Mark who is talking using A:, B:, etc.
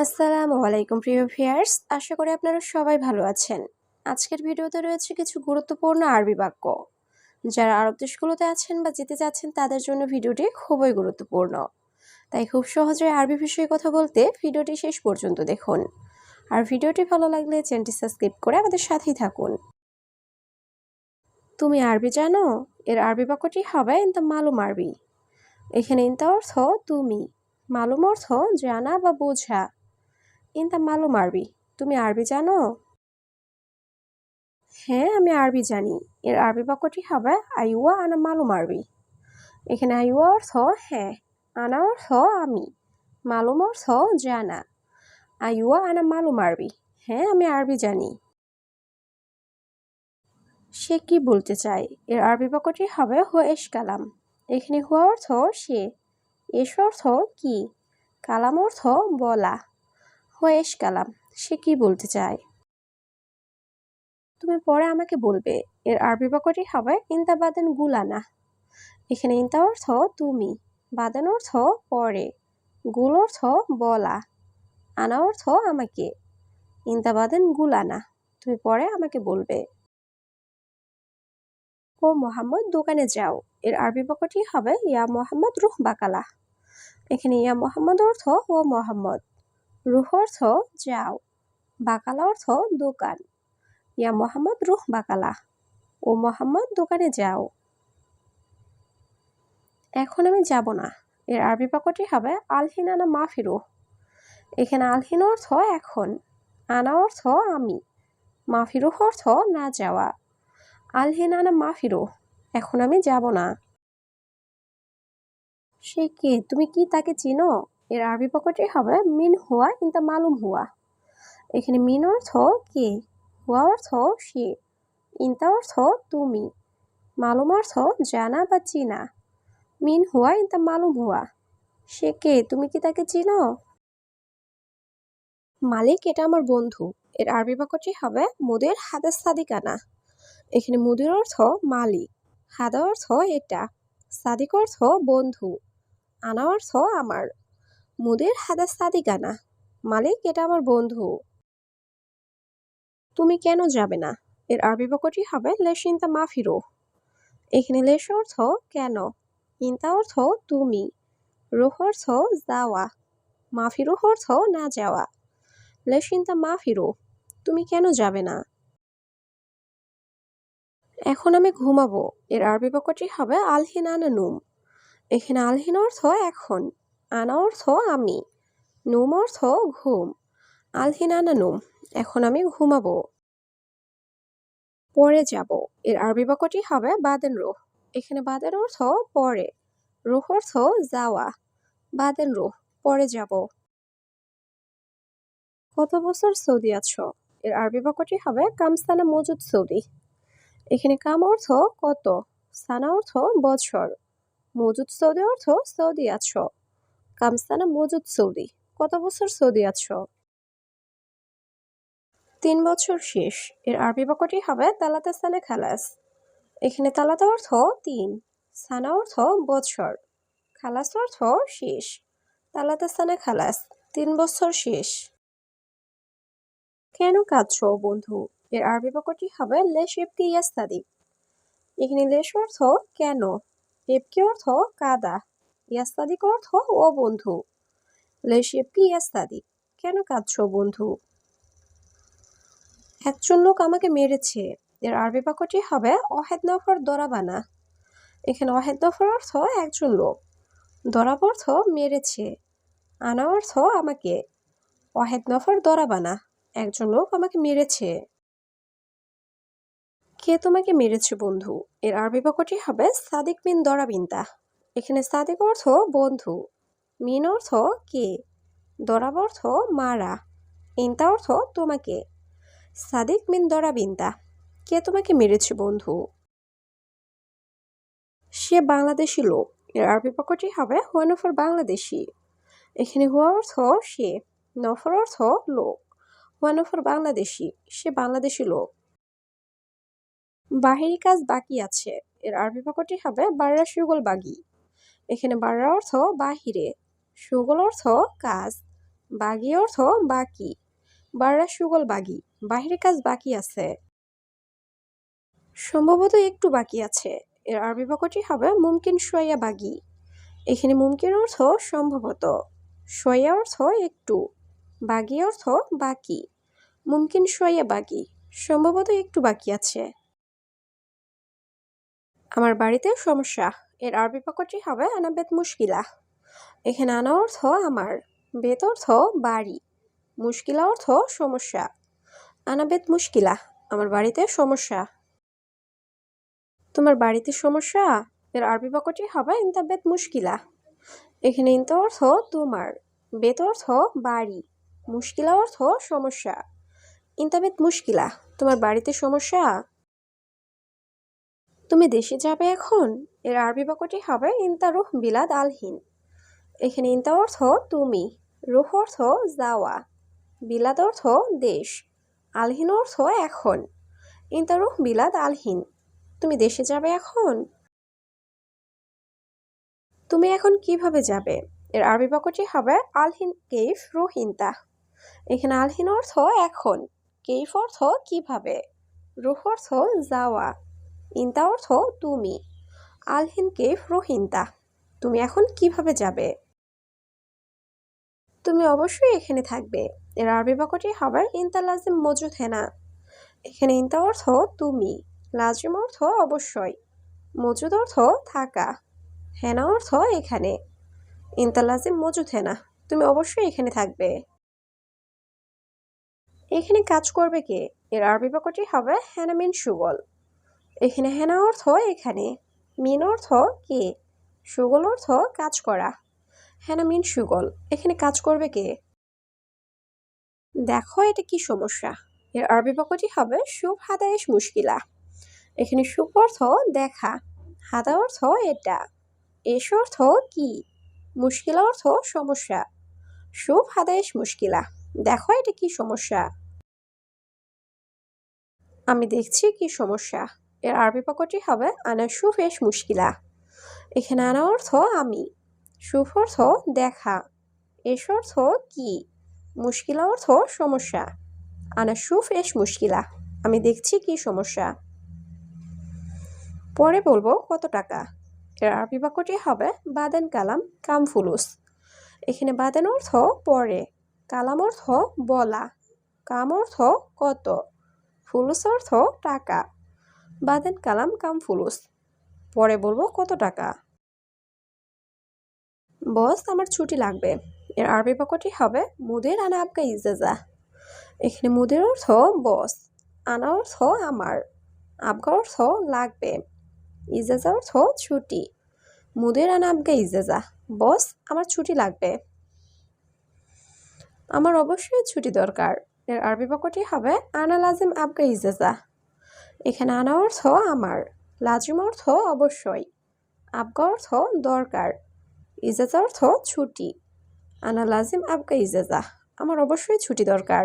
A: আসসালামু আলাইকুম প্রিয় ভিউয়ার্স, আশা করি আপনারা সবাই ভালো আছেন। আজকের ভিডিওতে রয়েছে কিছু গুরুত্বপূর্ণ আরবি বাক্য। যারা আরব দেশগুলোতে আছেন বা যেতে যাচ্ছেন তাদের জন্য ভিডিওটি খুবই গুরুত্বপূর্ণ। তাই খুব সহজে আরবি বিষয়ে কথা বলতে ভিডিওটি শেষ পর্যন্ত দেখুন। আর ভিডিওটি ভালো লাগলে চ্যানেলটি সাবস্ক্রাইব করে আমাদের সাথেই থাকুন। তুমি আরবি জানো? এর আরবি বাক্যটি হবে ইনতা মালুম আরবি। এখানে ইনতা অর্থ তুমি, মালুম অর্থ জানা বা বোঝা। ইনতা মালুম আরবি, তুমি আরবি জানো? হ্যাঁ, আমি আরবি জানি। এর আরবি বাক্যটি হবে আইওয়া আনা মালুম আরবি। এখানে আইওয়া অর্থ হ্যাঁ, আনা অর্থ আমি, মালুম অর্থ জানা। আইওয়া আনা মালুম আরবি, হ্যাঁ আমি আরবি জানি। সে কি বলতে চায়? এর আরবি বাক্যটি হবে হুয়া এশ কালাম। এখানে হুয়া অর্থ সে, এশ অর্থ কি, কালাম অর্থ বলা। হুয়া এশ কালাম, সে কি বলতে চায়? তুমি পরে আমাকে বলবে। এর আরবি বাক্যটি হবে ইনতা বাদেন গুলানা। এখানে ইনতা অর্থ তুমি, বাদান অর্থ পরে, গুল অর্থ বলা, আনা অর্থ আমাকে। ইনতা বাদেন গুলানা, তুমি পরে আমাকে বলবে। ও মোহাম্মদ দোকানে যাও। এর আরবি বাক্যটি হবে ইয়া মোহাম্মদ রুহ বাকালা। এখানে ইয়া মোহাম্মদ অর্থ ও মোহাম্মদ, রুহ অর্থ যাও, বাকালা অর্থ দোকান। ইয়া মোহাম্মদ রুহ বাকালা, ও মোহাম্মদ দোকানে যাও। এখন আমি যাব না। এর আরবি বাক্যটি হবে আলহিন আনা মাফিরু। এখানে আলহিন অর্থ এখন, আনা অর্থ আমি, মাফিরু অর্থ না যাওয়া। আলহিন আনা মাফিরু, এখন আমি যাব না। সে কে? তুমি কি তাকে চিনো? এর আরবি বাক্যটি হবে মিন হুয়া ইনতা মালুম হুয়া। এখানে মিন অর্থ কে, হুয়া অর্থ সে, ইনতা অর্থ তুমি, মালুম অর্থ জানা বা চিনা। মিন হুয়া ইনতা মালুম হুয়া, সে কে? তুমি কি তাকে চিনো? মালিক এটা আমার বন্ধু। এর আরবি বাক্যটি হবে মুদির হাদা সাদিকানা। এখানে মুদির অর্থ মালিক, হাদা অর্থ এটা, সাদিক অর্থ বন্ধু, আনা অর্থ আমার। মুদির হাদা সাদিকানা, মালিক এটা আমার বন্ধু। তুমি কেন যাবে না? এর আরবি বাক্যটি হবে লেশ ইনতা মাফিরো। এখানে লেশ অর্থ কেন, ইনতা অর্থ তুমি, রুহ অর্থ যাওয়া, মাফিরু অর্থ না যাওয়া। লেশ ইনতা মাফিরো, তুমি কেন যাবে না? এখন আমি ঘুমাবো। এর আরবি বাক্যটি হবে আলহিন আনা নুম। এখানে আলহিন অর্থ এখন, আনা অর্থ আমি, নুম অর্থ ঘুম। আলহিন আনা নুম, এখন আমি ঘুমাবো। পরে যাব। এর আরবি বাক্যটি হবে বাদেন রুহ। এখানে বাদেন অর্থ পরে, রুহ অর্থ যাওয়া। বাদেন রুহ, পরে যাব। কত বছর সৌদি আছো? এর আরবি বাক্যটি হবে কামসানা মজুদ সৌদি। এখানে কাম অর্থ কত, সানা অর্থ বছর, মজুদ সৌদি অর্থ সৌদি আছো। কামসানা মজুদ সৌদি, কত বছর সৌদি আছো? 3 বছর শেষ। এর আরবি বাক্যটি হবে তালাতা সানা খালাস। এখানে তালাতা অর্থ 3, সানা অর্থ বছর, খালাস অর্থ শেষ। তালাতা সানা খালাস, 3 বছর শেষ। কেন কাঁদছো বন্ধু? এর আরবি বাক্যটি হবে লেশ ইবকি ইয়াস্তাদি। এখানে লেশ অর্থ কেন, ইবকি অর্থ কাদা, ইয়াস্তাদিক অর্থ ও বন্ধু। লেশ ইবকি ইয়াস্তাদি, কেন কাঁদছো বন্ধু? একজন লোক আমাকে মেরেছে। এর আরবি বাক্যটি হবে অহেদ নফর দরাবানা। এখানে অহেদ নফর অর্থ একজন লোক, দরাব অর্থ মেরেছে, আনা অর্থ আমাকে। অহেদ নফর দরাবানা, একজন লোক আমাকে মেরেছে। কে তোমাকে মেরেছে বন্ধু? এর আরবি বাক্যটি হবে সাদিক মিন দরাবিনতা। এখানে সাদিক অর্থ বন্ধু, মিন অর্থ কে, দরাব অর্থ মারা, ইনতা অর্থ তোমাকে। সাদিক মিন দরাবিনতা, কে তোমাকে মেরেছে বন্ধু? সে বাংলাদেশি লোক। এর আরবি বাক্যটি হবে হুয়া নফর বাংলাদেশি। এখানে হুয়া অর্থ সে, নফর অর্থ লোক, হুয়া নফর বাংলাদেশি, সে বাংলাদেশি লোক। বাহিরি কাজ বাকি আছে। এর আরবি বাক্যটি হবে বাররা সুগল বাগি। এখানে বাররা অর্থ বাহিরে, সুগল অর্থ কাজ, বাগি অর্থ বাকি, বাররা সুগল বাগি, বাহিরের কাজ বাকি আছে। সম্ভবত একটু বাকি আছে, এর আরবি বাক্যটি হবে মুমকিন শোয়া বাগি। এখানে মুমকিন অর্থ সম্ভবত, শোয়া অর্থ একটু, বাগি অর্থ বাকি, মুমকিন শোয়া বাগি, সম্ভবত একটু বাকি আছে। আমার বাড়িতে সমস্যা, এর আরবি বাক্যটি হবে আনা বেত মুশকিলা। এখানে আনা অর্থ আমার, বেত অর্থ বাড়ি, মুশকিলা অর্থ সমস্যা। আনা বেত মুশকিলা, আমার বাড়িতে সমস্যা। তোমার বাড়িতে সমস্যা, এর আরবি বাক্যটি হবে ইনতা বেত মুশকিলা। এখানে ইনতা অর্থ তোমার, বেত অর্থ বাড়ি, মুশকিলা অর্থ সমস্যা। ইনতা বেত মুশকিলা, তোমার বাড়িতে সমস্যা। তুমি দেশে যাবে এখন, এর আরবি বাক্যটি হবে ইনতা রুহ বিলাদ আলহিন। এখানে ইনতা অর্থ তুমি, রুহ অর্থ যাওয়া, বিলাদ অর্থ দেশ, আলহিন অর্থ এখন। ইনতা রুহ বিলাদ আলহিন, তুমি দেশে যাবে এখন। তুমি এখন কিভাবে যাবে, এর আরবি বাক্যটি হবে আলহিন কেইফ রুহ ইনতা। এখানে আলহিন অর্থ এখন, কেইফ অর্থ কিভাবে, রুহ অর্থ যাওয়া, ইনতা অর্থ তুমি। আলহিন কেইফ রুহ ইনতা, তুমি এখন কিভাবে যাবে। তুমি অবশ্যই এখানে থাকবে, এর আরবি বাক্যটি হবে ইনতা লাজিম মজুদ হেনা। এখানে ইনতা অর্থ তুমি, লাজিম অর্থ অবশ্যই, মজুদ অর্থ থাকা, হেনা অর্থ এখানে। ইনতা লাজিম মজুদ হেনা, তুমি অবশ্যই এখানে থাকবে। এখানে কাজ করবে কে, এর আরবি বাক্যটি হবে হেনা মিন সুগল। এখানে হেনা অর্থ এখানে, মিন অর্থ কে, সুগল অর্থ কাজ করা। হেনা মিন সুগল, এখানে কাজ করবে কে। দেখো এটা কি সমস্যা, এর আরবি বাক্যটি হবে শুভ হাদায়েশ মুশকিলা। এখানে শুভ অর্থ দেখা, হাদা অর্থ এটা, এস অর্থ কি, মুশকিলা অর্থ সমস্যা। শুভ হাদায়েশ মুশকিলা, দেখো এটা কি সমস্যা। আমি দেখছি কি সমস্যা, এর আরবি বাক্যটি হবে আনা শুভ এস মুশকিলা। এখানে আনা অর্থ আমি, শুভ অর্থ দেখা, এস অর্থ কি, মুশকিলা অর্থ সমস্যা। আনা শুভ এস মুশকিলা, আমি দেখছি কি সমস্যা। পরে বলবো কত টাকা, এর আরবি বাক্যটি হবে বাদেন কালাম কাম ফুলুস। এখানে বাদেন অর্থ পরে, কালাম অর্থ বলা, কাম অর্থ কত, ফুলুস অর্থ টাকা। বাদেন কালাম কাম ফুলুস, পরে বলবো কত টাকা। বস আমার ছুটি লাগবে, এর আরবি বাক্যটি হবে মুদির আনা আবকা ইজাজা। এখানে মুদির অর্থ বস, আনা অর্থ আমার, আবকা অর্থ লাগবে, ইজাজা অর্থ ছুটি। মুদির আনা আবকা ইজাজা, বস আমার ছুটি লাগবে। আমার অবশ্যই ছুটি দরকার, এর আরবি বাক্যটি হবে আনা লাজিম আবকা ইজাজা। এখানে আনা অর্থ আমার, লাজিম অর্থ অবশ্যই, আবকা অর্থ দরকার, ইজাজা অর্থ ছুটি। আনা লাজিম আবকা ইজাজা, আমার অবশ্যই ছুটি দরকার।